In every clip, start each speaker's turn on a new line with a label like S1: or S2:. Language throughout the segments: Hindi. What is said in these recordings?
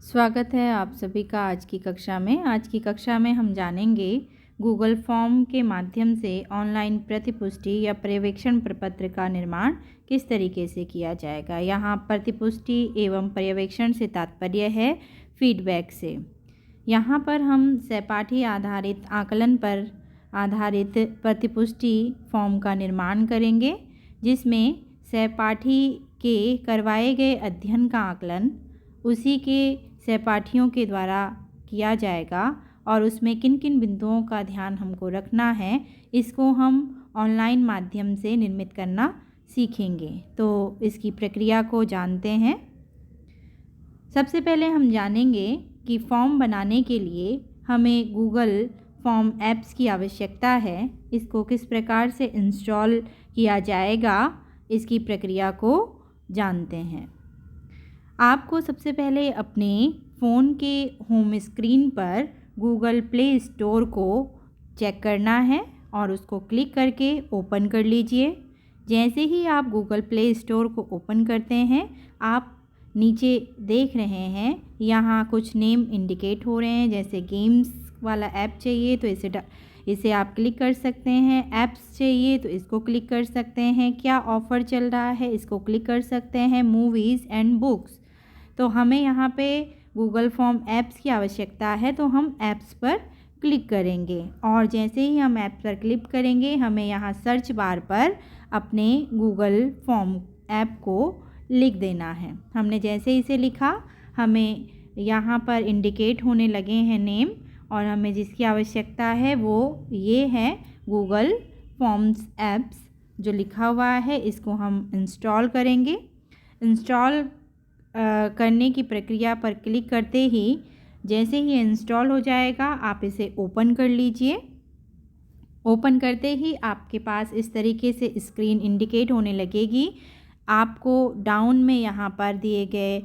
S1: स्वागत है आप सभी का आज की कक्षा में। आज की कक्षा में हम जानेंगे गूगल फॉर्म के माध्यम से ऑनलाइन प्रतिपुष्टि या पर्यवेक्षण प्रपत्र का निर्माण किस तरीके से किया जाएगा। यहाँ प्रतिपुष्टि एवं पर्यवेक्षण से तात्पर्य है फीडबैक से। यहाँ पर हम सहपाठी आधारित आकलन पर आधारित प्रतिपुष्टि फॉर्म का निर्माण करेंगे, जिसमें सहपाठी के करवाए गए अध्ययन का आकलन उसी के सहपाठियों के द्वारा किया जाएगा और उसमें किन किन बिंदुओं का ध्यान हमको रखना है, इसको हम ऑनलाइन माध्यम से निर्मित करना सीखेंगे। तो इसकी प्रक्रिया को जानते हैं। सबसे पहले हम जानेंगे कि फॉर्म बनाने के लिए हमें गूगल फॉर्म ऐप्स की आवश्यकता है। इसको किस प्रकार से इंस्टॉल किया जाएगा, इसकी प्रक्रिया को जानते हैं। आपको सबसे पहले अपने फ़ोन के होम स्क्रीन पर गूगल प्ले स्टोर को चेक करना है और उसको क्लिक करके ओपन कर लीजिए। जैसे ही आप गूगल प्ले स्टोर को ओपन करते हैं, आप नीचे देख रहे हैं यहाँ कुछ नेम इंडिकेट हो रहे हैं। जैसे गेम्स वाला ऐप चाहिए तो इसे आप क्लिक कर सकते हैं। ऐप्स चाहिए तो इसको क्लिक कर सकते हैं। क्या ऑफ़र चल रहा है, इसको क्लिक कर सकते हैं। मूवीज़ एंड बुक्स, तो हमें यहाँ पे गूगल फॉर्म ऐप्स की आवश्यकता है, तो हम ऐप्स पर क्लिक करेंगे और जैसे ही हम ऐप पर क्लिक करेंगे, हमें यहाँ सर्च बार पर अपने गूगल फॉर्म ऐप को लिख देना है। हमने जैसे इसे लिखा, हमें यहाँ पर इंडिकेट होने लगे हैं नेम, और हमें जिसकी आवश्यकता है वो ये है गूगल फॉर्म्स ऐप्स जो लिखा हुआ है। इसको हम इंस्टॉल करेंगे। इंस्टॉल करने की प्रक्रिया पर क्लिक करते ही जैसे ही इंस्टॉल हो जाएगा, आप इसे ओपन कर लीजिए। ओपन करते ही आपके पास इस तरीके से स्क्रीन इंडिकेट होने लगेगी। आपको डाउन में यहाँ पर दिए गए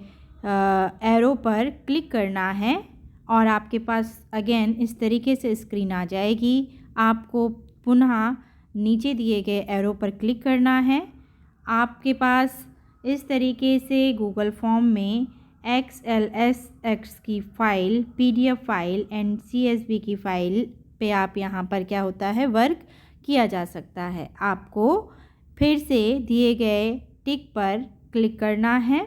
S1: एरो पर क्लिक करना है और आपके पास अगेन इस तरीके से स्क्रीन आ जाएगी। आपको पुनः नीचे दिए गए एरो पर क्लिक करना है। आपके पास इस तरीके से गूगल फॉर्म में XLSX की file, PDF file and CSV की फ़ाइल पे आप यहाँ पर क्या होता है वर्क किया जा सकता है। आपको फिर से दिए गए टिक पर क्लिक करना है।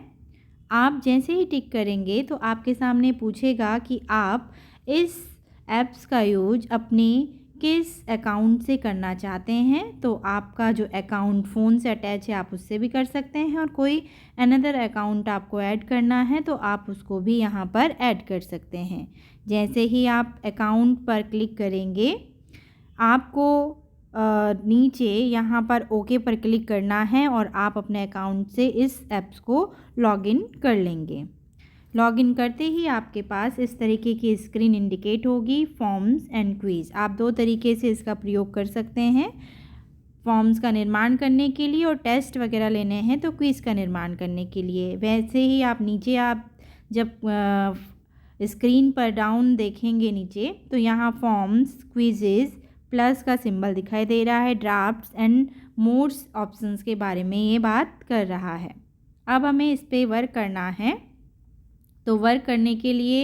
S1: आप जैसे ही टिक करेंगे तो आपके सामने पूछेगा कि आप इस ऐप्स का यूज अपनी किस अकाउंट से करना चाहते हैं। तो आपका जो अकाउंट फ़ोन से अटैच है, आप उससे भी कर सकते हैं, और कोई अनदर अकाउंट आपको ऐड करना है तो आप उसको भी यहाँ पर ऐड कर सकते हैं। जैसे ही आप अकाउंट पर क्लिक करेंगे, आपको नीचे यहाँ पर ओके पर क्लिक करना है और आप अपने अकाउंट से इस ऐप्स को लॉगिन कर लेंगे। लॉगिन करते ही आपके पास इस तरीके की स्क्रीन इंडिकेट होगी, फॉर्म्स एंड क्विज़। आप दो तरीके से इसका प्रयोग कर सकते हैं, फॉर्म्स का निर्माण करने के लिए और टेस्ट वगैरह लेने हैं तो क्विज़ का निर्माण करने के लिए। वैसे ही आप नीचे आप जब स्क्रीन पर डाउन देखेंगे नीचे, तो यहाँ फॉर्म्स, क्विजेज़ प्लस का सिंबल दिखाई दे रहा है। ड्राफ्ट्स एंड मोड्स ऑप्शंस के बारे में ये बात कर रहा है। अब हमें इस पर वर्क करना है। तो वर्क करने के लिए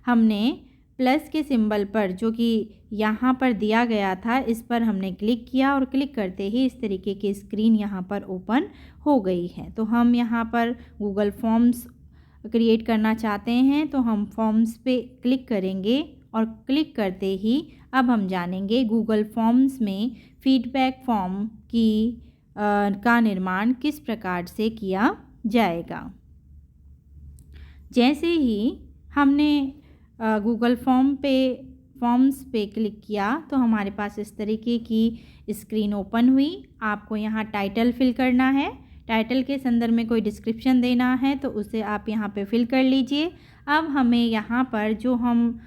S1: हमने प्लस के सिंबल पर, जो कि यहाँ पर दिया गया था, इस पर हमने क्लिक किया और क्लिक करते ही इस तरीके की स्क्रीन यहाँ पर ओपन हो गई है। तो हम यहाँ पर गूगल फॉर्म्स क्रिएट करना चाहते हैं, तो हम फॉर्म्स पे क्लिक करेंगे और क्लिक करते ही अब हम जानेंगे गूगल फॉर्म्स में फीडबैक फॉर्म का निर्माण किस प्रकार से किया जाएगा। जैसे ही हमने गूगल फॉर्म्स पे क्लिक किया तो हमारे पास इस तरीके की स्क्रीन ओपन हुई। आपको यहाँ टाइटल फिल करना है। टाइटल के संदर्भ में कोई डिस्क्रिप्शन देना है तो उसे आप यहाँ पे फिल कर लीजिए। अब हमें यहाँ पर जो हम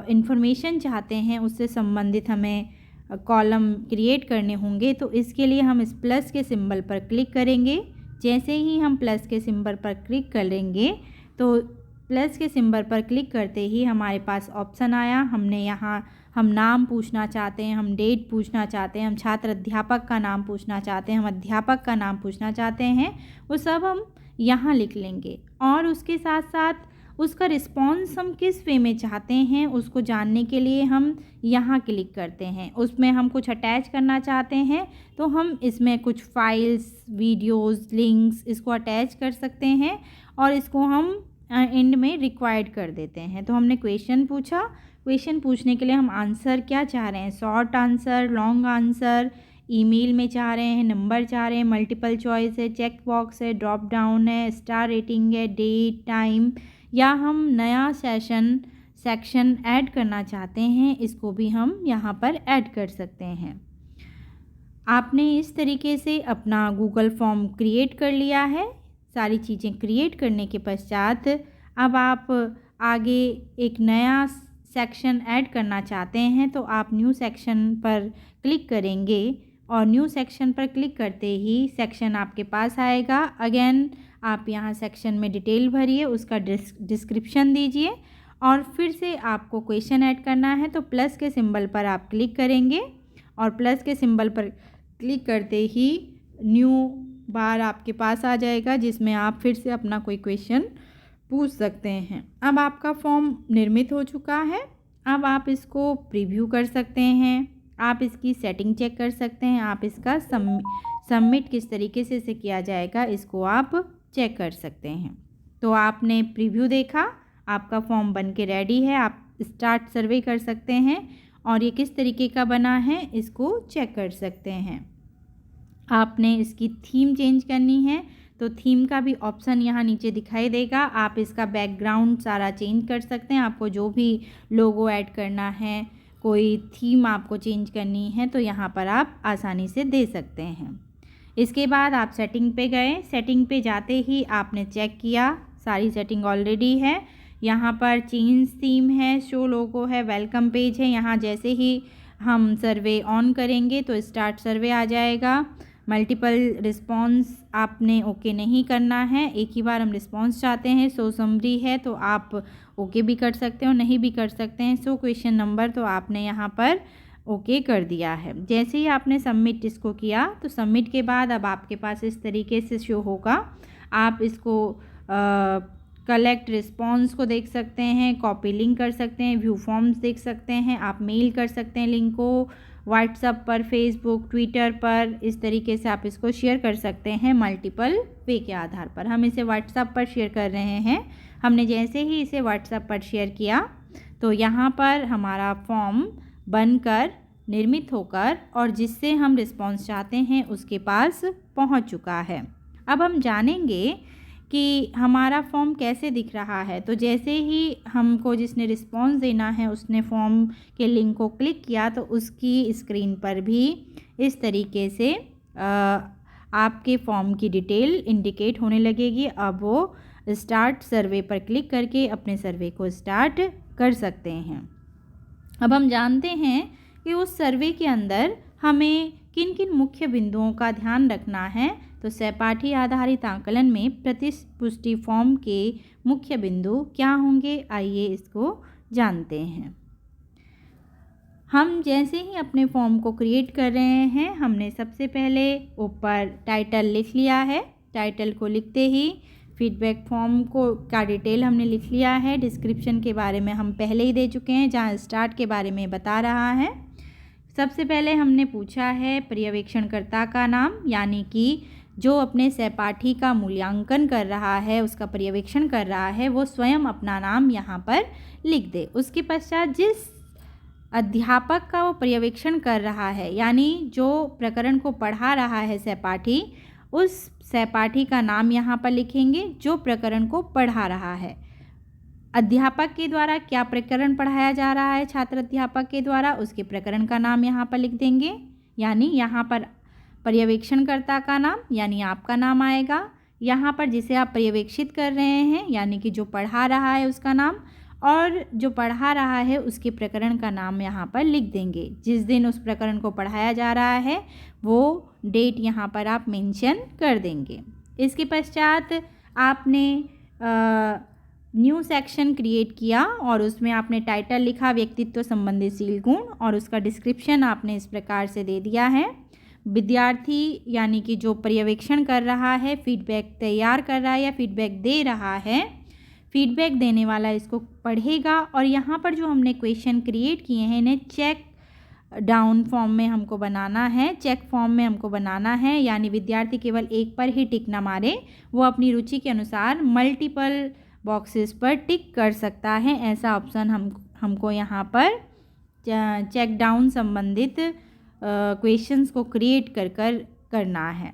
S1: इंफॉर्मेशन चाहते हैं उससे संबंधित हमें कॉलम क्रिएट करने होंगे, तो इसके लिए हम इस प्लस के सिंबल पर क्लिक करेंगे। जैसे ही हम प्लस के सिंबल पर क्लिक करेंगे तो प्लस के सिंबल पर क्लिक करते ही हमारे पास ऑप्शन आया। हमने यहाँ हम नाम पूछना चाहते हैं, हम डेट पूछना चाहते हैं, हम छात्र अध्यापक का नाम पूछना चाहते हैं, हम अध्यापक का नाम पूछना चाहते हैं, वो सब हम यहाँ लिख लेंगे। और उसके साथ साथ उसका रिस्पॉन्स हम किस वे में चाहते हैं उसको जानने के लिए हम यहाँ क्लिक करते हैं। उसमें हम कुछ अटैच करना चाहते हैं तो हम इसमें कुछ फाइल्स, वीडियोस, लिंक्स इसको अटैच कर सकते हैं और इसको हम एंड में रिक्वायर्ड कर देते हैं। तो हमने क्वेश्चन पूछा, क्वेश्चन पूछने के लिए हम आंसर क्या चाह रहे हैं, short answer, long answer, email में चाह रहे हैं, नंबर चाह रहे हैं, मल्टीपल चॉइस है, चेक बॉक्स है, ड्रॉप डाउन है, स्टार रेटिंग है, डेट, टाइम, या हम नया सेक्शन ऐड करना चाहते हैं, इसको भी हम यहाँ पर ऐड कर सकते हैं। आपने इस तरीके से अपना गूगल फॉर्म क्रिएट कर लिया है। सारी चीज़ें क्रिएट करने के पश्चात अब आप आगे एक नया सेक्शन ऐड करना चाहते हैं तो आप न्यू सेक्शन पर क्लिक करेंगे और न्यू सेक्शन पर क्लिक करते ही सेक्शन आपके पास आएगा। अगेन आप यहाँ सेक्शन में डिटेल भरिए, उसका डिस्क्रिप्शन दीजिए और फिर से आपको क्वेश्चन ऐड करना है तो प्लस के सिंबल पर आप क्लिक करेंगे और प्लस के सिंबल पर क्लिक करते ही न्यू बार आपके पास आ जाएगा जिसमें आप फिर से अपना कोई क्वेश्चन पूछ सकते हैं। अब आपका फॉर्म निर्मित हो चुका है। अब आप इसको प्रीव्यू कर सकते हैं, आप इसकी सेटिंग चेक कर सकते हैं, आप इसका सबमिट किस तरीके से इसे किया जाएगा इसको आप चेक कर सकते हैं। तो आपने प्रीव्यू देखा, आपका फॉर्म बन के रेडी है। आप स्टार्ट सर्वे कर सकते हैं और ये किस तरीके का बना है इसको चेक कर सकते हैं। आपने इसकी थीम चेंज करनी है तो थीम का भी ऑप्शन यहाँ नीचे दिखाई देगा। आप इसका बैकग्राउंड सारा चेंज कर सकते हैं। आपको जो भी लोगो ऐड करना है, कोई थीम आपको चेंज करनी है तो यहाँ पर आप आसानी से दे सकते हैं। इसके बाद आप सेटिंग पे गए। सेटिंग पे जाते ही आपने चेक किया सारी सेटिंग ऑलरेडी है। यहाँ पर चेंज थीम है, शो लोगो है, वेलकम पेज है। यहाँ जैसे ही हम सर्वे ऑन करेंगे तो स्टार्ट सर्वे आ जाएगा। मल्टीपल रिस्पॉन्स आपने ओके नहीं करना है, एक ही बार हम रिस्पॉन्स चाहते हैं। सो समरी है तो आप ओके भी कर सकते हो, नहीं भी कर सकते हैं। सो क्वेश्चन नंबर तो आपने यहाँ पर ओके कर दिया है। जैसे ही आपने सबमिट इसको किया तो सबमिट के बाद अब आपके पास इस तरीके से शो होगा। आप इसको कलेक्ट रिस्पॉन्स को देख सकते हैं, कॉपी लिंक कर सकते हैं, व्यू फॉर्म्स देख सकते हैं, आप मेल कर सकते हैं लिंक को व्हाट्सएप पर, फेसबुक, ट्विटर पर। इस तरीके से आप इसको शेयर कर सकते हैं मल्टीपल वे के आधार पर। हम इसे व्हाट्सएप पर शेयर कर रहे हैं। हमने जैसे ही इसे व्हाट्सएप पर शेयर किया तो यहाँ पर हमारा फॉर्म बनकर निर्मित होकर और जिससे हम रिस्पॉन्स चाहते हैं उसके पास पहुँच चुका है। अब हम जानेंगे कि हमारा फॉर्म कैसे दिख रहा है। तो जैसे ही हमको जिसने रिस्पॉन्स देना है उसने फॉर्म के लिंक को क्लिक किया तो उसकी स्क्रीन पर भी इस तरीके से आपके फॉर्म की डिटेल इंडिकेट होने लगेगी। अब वो स्टार्ट सर्वे पर क्लिक करके अपने सर्वे को स्टार्ट कर सकते हैं। अब हम जानते हैं कि उस सर्वे के अंदर हमें किन किन मुख्य बिंदुओं का ध्यान रखना है। तो सहपाठी आधारित आकलन में प्रतिपुष्टि फॉर्म के मुख्य बिंदु क्या होंगे, आइए इसको जानते हैं। हम जैसे ही अपने फॉर्म को क्रिएट कर रहे हैं, हमने सबसे पहले ऊपर टाइटल लिख लिया है। टाइटल को लिखते ही फीडबैक फॉर्म का डिटेल हमने लिख लिया है। डिस्क्रिप्शन के बारे में हम पहले ही दे चुके हैं, जहाँ स्टार्ट के बारे में बता रहा है। सबसे पहले हमने पूछा है पर्यवेक्षणकर्ता का नाम, यानी कि जो अपने सहपाठी का मूल्यांकन कर रहा है, उसका पर्यवेक्षण कर रहा है, वो स्वयं अपना नाम यहाँ पर लिख दे। उसके पश्चात जिस अध्यापक का वो पर्यवेक्षण कर रहा है, यानी जो प्रकरण को पढ़ा रहा है सहपाठी, उस सहपाठी का नाम यहाँ पर लिखेंगे जो प्रकरण को पढ़ा रहा है। अध्यापक के द्वारा क्या प्रकरण पढ़ाया जा रहा है, छात्र अध्यापक के द्वारा, उसके प्रकरण का नाम यहाँ पर लिख देंगे। यानी यहाँ पर पर्यवेक्षणकर्ता का नाम यानी आपका नाम आएगा। यहाँ पर जिसे आप पर्यवेक्षित कर रहे हैं यानी कि जो पढ़ा रहा है उसका नाम, और जो पढ़ा रहा है उसके प्रकरण का नाम यहाँ पर लिख देंगे। जिस दिन उस प्रकरण को पढ़ाया जा रहा है वो डेट यहाँ पर आप मेंशन कर देंगे। इसके पश्चात आपने न्यू सेक्शन क्रिएट किया और उसमें आपने टाइटल लिखा व्यक्तित्व संबंधिशील गुण, और उसका डिस्क्रिप्शन आपने इस प्रकार से दे दिया है। विद्यार्थी यानी कि जो पर्यवेक्षण कर रहा है, फीडबैक तैयार कर रहा है या फीडबैक दे रहा है, फीडबैक देने वाला इसको पढ़ेगा और यहाँ पर जो हमने क्वेश्चन क्रिएट किए हैं इन्हें चेक डाउन फॉर्म में हमको बनाना है, चेक फॉर्म में हमको बनाना है, यानी विद्यार्थी केवल एक पर ही टिक ना मारे, वो अपनी रुचि के अनुसार मल्टीपल बॉक्सेस पर टिक कर सकता है। ऐसा ऑप्शन हमको यहाँ पर चेक डाउन संबंधित क्वेश्चंस को क्रिएट करना है।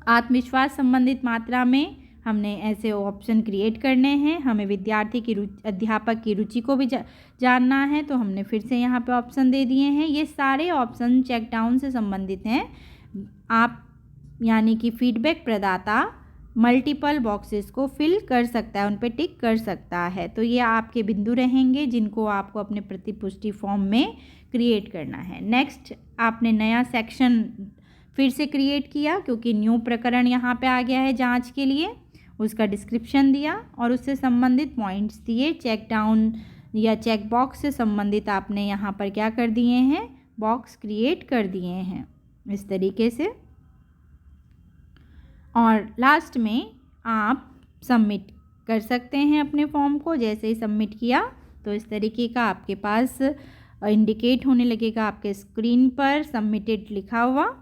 S1: आत्मविश्वास संबंधित मात्रा में हमने ऐसे ऑप्शन क्रिएट करने हैं। हमें विद्यार्थी की अध्यापक की रुचि को भी जानना है, तो हमने फिर से यहाँ पे ऑप्शन दे दिए हैं। ये सारे ऑप्शन चेक डाउन से संबंधित हैं। आप यानी कि फीडबैक प्रदाता मल्टीपल बॉक्सेस को फिल कर सकता है, उन पे टिक कर सकता है। तो ये आपके बिंदु रहेंगे जिनको आपको अपने प्रतिपुष्टि फॉर्म में क्रिएट करना है। नेक्स्ट, आपने नया सेक्शन फिर से क्रिएट किया क्योंकि न्यू प्रकरण यहाँ पे आ गया है जांच के लिए। उसका डिस्क्रिप्शन दिया और उससे संबंधित पॉइंट्स दिए। चेक डाउन या चेक बॉक्स से संबंधित आपने यहाँ पर क्या कर दिए हैं, बॉक्स क्रिएट कर दिए हैं इस तरीके से। और लास्ट में आप सबमिट कर सकते हैं अपने फॉर्म को। जैसे ही सबमिट किया तो इस तरीके का आपके पास इंडिकेट होने लगेगा आपके स्क्रीन पर सबमिटेड लिखा हुआ।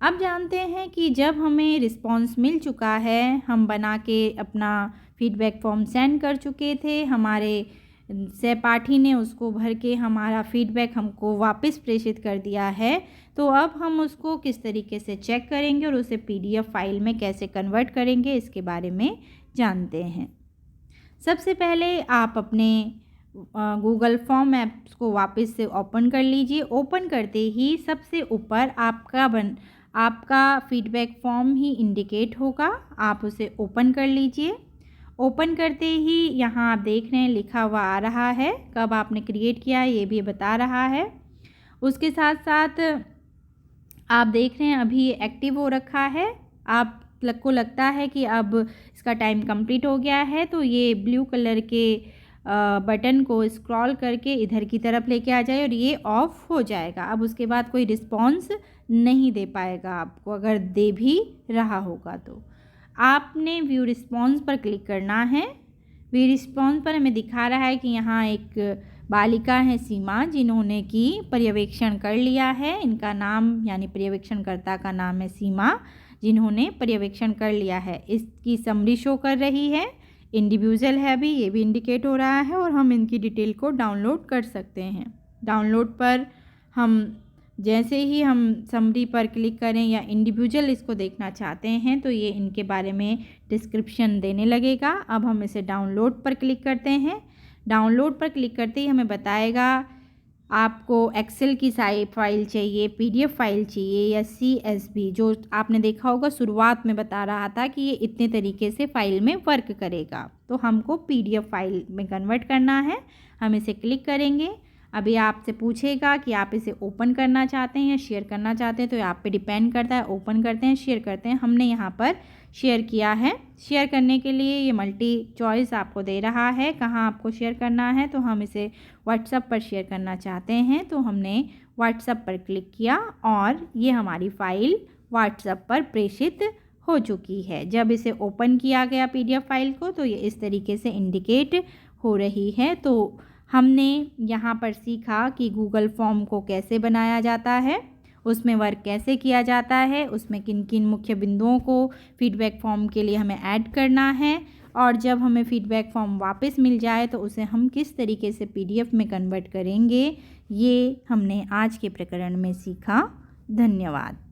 S1: अब जानते हैं कि जब हमें रिस्पांस मिल चुका है, हम बना के अपना फीडबैक फॉर्म सेंड कर चुके थे, हमारे सहपाठी ने उसको भर के हमारा फीडबैक हमको वापस प्रेषित कर दिया है, तो अब हम उसको किस तरीके से चेक करेंगे और उसे PDF फाइल में कैसे कन्वर्ट करेंगे, इसके बारे में जानते हैं। सबसे पहले आप अपने गूगल फॉर्म ऐप्स को वापस से ओपन कर लीजिए। ओपन करते ही सबसे ऊपर आपका फीडबैक फॉर्म ही इंडिकेट होगा, आप उसे ओपन कर लीजिए। ओपन करते ही यहाँ आप देख रहे हैं लिखा हुआ आ रहा है, कब आपने क्रिएट किया ये भी बता रहा है। उसके साथ साथ आप देख रहे हैं अभी ये एक्टिव हो रखा है। आपको लगता है कि अब इसका टाइम कंप्लीट हो गया है, तो ये ब्लू कलर के बटन को स्क्रॉल करके इधर की तरफ लेके आ जाए और ये ऑफ हो जाएगा। अब उसके बाद कोई रिस्पॉन्स नहीं दे पाएगा आपको, अगर दे भी रहा होगा तो। आपने व्यू रिस्पॉन्स पर क्लिक करना है। व्यू रिस्पॉन्स पर हमें दिखा रहा है कि यहाँ एक बालिका है सीमा, जिन्होंने कि पर्यवेक्षण कर लिया है। इनका नाम यानी पर्यवेक्षणकर्ता का नाम है सीमा, जिन्होंने पर्यवेक्षण कर लिया है। इसकी समरी शो कर रही है, इंडिविजुअल है अभी, ये भी इंडिकेट हो रहा है। और हम इनकी डिटेल को डाउनलोड कर सकते हैं। डाउनलोड पर हम जैसे ही हम समरी पर क्लिक करें या इंडिविजुअल इसको देखना चाहते हैं तो ये इनके बारे में डिस्क्रिप्शन देने लगेगा। अब हम इसे डाउनलोड पर क्लिक करते हैं। डाउनलोड पर क्लिक करते ही हमें बताएगा आपको एक्सेल की फाइल चाहिए, PDF फाइल चाहिए या CSV। जो आपने देखा होगा शुरुआत में बता रहा था कि ये इतने तरीके से फाइल में वर्क करेगा, तो हमको PDF फाइल में कन्वर्ट करना है। हम इसे क्लिक करेंगे। अभी आपसे पूछेगा कि आप इसे ओपन करना चाहते हैं या शेयर करना चाहते हैं, तो आप पे डिपेंड करता है, ओपन करते हैं शेयर करते हैं। हमने यहाँ पर शेयर किया है। शेयर करने के लिए ये मल्टी चॉइस आपको दे रहा है कहाँ आपको शेयर करना है, तो हम इसे व्हाट्सएप पर शेयर करना चाहते हैं, तो हमने व्हाट्सएप पर क्लिक किया और ये हमारी फ़ाइल व्हाट्सएप पर प्रेषित हो चुकी है। जब इसे ओपन किया गया PDF फाइल को तो ये इस तरीके से इंडिकेट हो रही है। तो हमने यहाँ पर सीखा कि गूगल फॉर्म को कैसे बनाया जाता है, उसमें वर्क कैसे किया जाता है, उसमें किन किन मुख्य बिंदुओं को फीडबैक फॉर्म के लिए हमें ऐड करना है, और जब हमें फीडबैक फॉर्म वापस मिल जाए तो उसे हम किस तरीके से PDF में कन्वर्ट करेंगे, ये हमने आज के प्रकरण में सीखा। धन्यवाद।